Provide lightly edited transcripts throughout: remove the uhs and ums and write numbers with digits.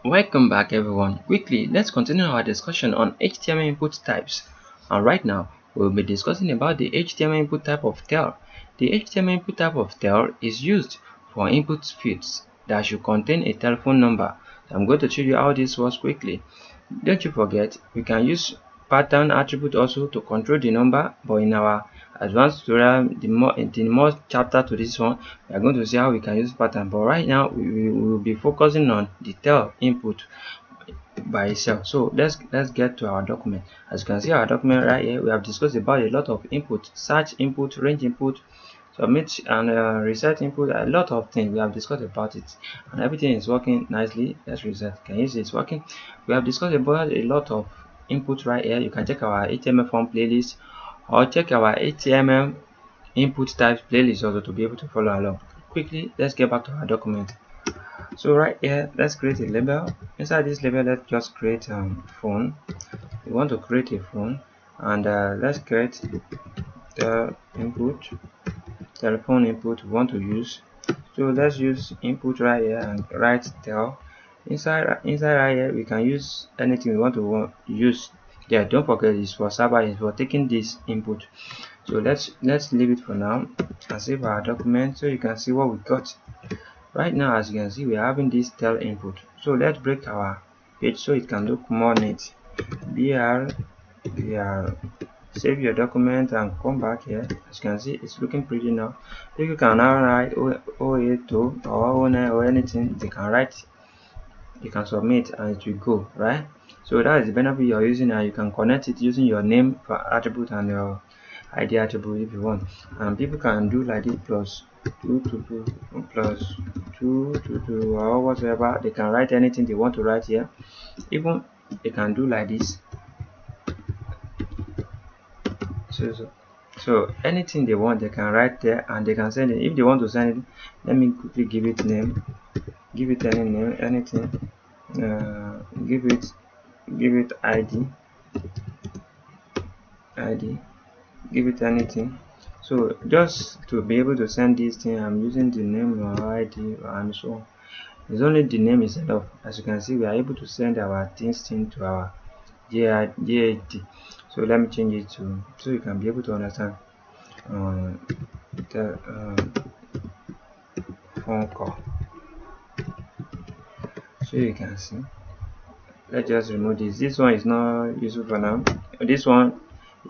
Welcome back everyone. Quickly, let's continue our discussion on HTML input types. And right now, we'll be discussing about the HTML input type of tel. The HTML input type of tel is used for input fields that should contain a telephone number. So I'm going to show you how this works quickly. Don't you forget, we can use pattern attribute also to control the number, but in our advanced tutorial, the more chapter to this one, we are going to see how we can use pattern. But right now, we will be focusing on the tel input by itself. So let's get to our document. As you can see, our document right here, we have discussed about a lot of input: search input, range input, submit and reset input, a lot of things we have discussed about it, and everything is working nicely. Let's reset. Can you see it's working? We have discussed about a lot of input right here. You can check our HTML form playlist or check our HTML input types playlist also to be able to follow along. Quickly, let's get back to our document. So right here, let's create a label. Inside this label, let's just create phone. We want to create a phone, and let's create the input, telephone input we want to use. So let's use input right here and write tel. Inside right here, we can use anything we want to use. Yeah, don't forget it's for server, it's for taking this input. So let's leave it for now and save our document so you can see what we got. Right now, as you can see, we are having this tel input. So let's break our page so it can look more neat. br save your document and come back here. As you can see, it's looking pretty now. If you can now write 082 or 09 or anything, they can write, you can submit and it will go right. So that is the benefit you're using, and you can connect it using your name for attribute and your id attribute if you want. And people can do like this plus 222 plus 222 or whatever. They can write anything they want to write here. Even they can do like this. So anything they want, they can write there and they can send it. If they want to send it, let me quickly give it name, give it any name, anything. Give it id, give it anything. So just to be able to send this thing, I'm using the name or id and so on. It's only the name is enough. As you can see, we are able to send our things to our JIT. So let me change it to, so you can be able to understand. The phone call. So you can see. Let's just remove this one is not useful for now. This one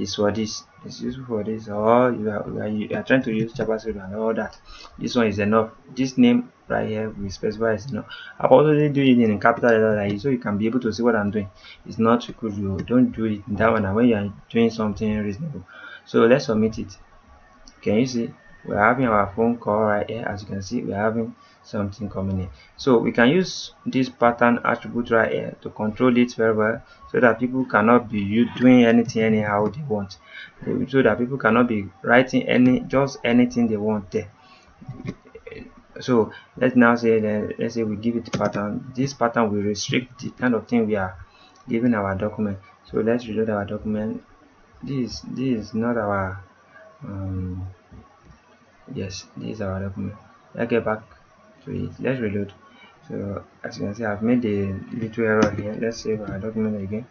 is for this, it's useful for this, or you are trying to use javascript and all that. This one is enough. This name right here we specify is enough. I've already do it in capital letter like so you can be able to see what I'm doing. It's not good, you don't do it in that one when you are doing something reasonable. So let's submit it. Can you see we're having our phone call right here? As you can see, we're having something coming in. So we can use this pattern attribute right here to control it very well, so that people cannot be doing anything anyhow they want, so that people cannot be writing just anything they want there. So let's now say that, let's say we give it pattern. This pattern will restrict the kind of thing we are giving our document. So let's reload our document. This is not our yes, this is our document. Let's get back to it. Let's reload. So as you can see, I've made a little error here. Let's save our document again.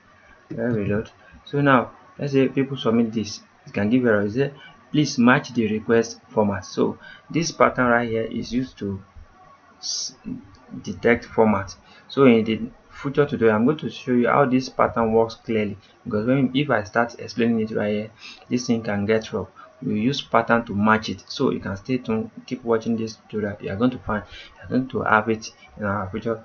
Let's reload. So now let's say people submit this, it can give error. Is it please match the request format? So this pattern right here is used to detect format. So in the future tutorial, I'm going to show you how this pattern works clearly, because if I start explaining it right here, this thing can get wrong. We use pattern to match it. So you can stay tuned, keep watching this tutorial. You are going to have it in our future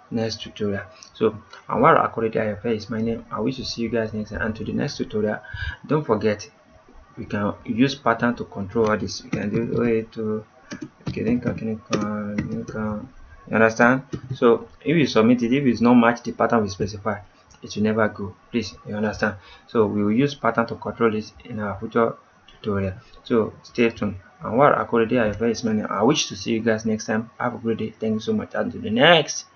next tutorial. So anwar akorede ayofe is my name. I wish to see you guys next time, and to the next tutorial. Don't forget, we can use pattern to control all this. You can do it to you understand? So if you submit it, if it's not match the pattern we specify, it will never go. Please, you understand? So we will use pattern to control this in our future tutorial. So stay tuned. And what akorede ayofe is my name. I wish to see you guys next time. Have a great day. Thank you so much. Until the next.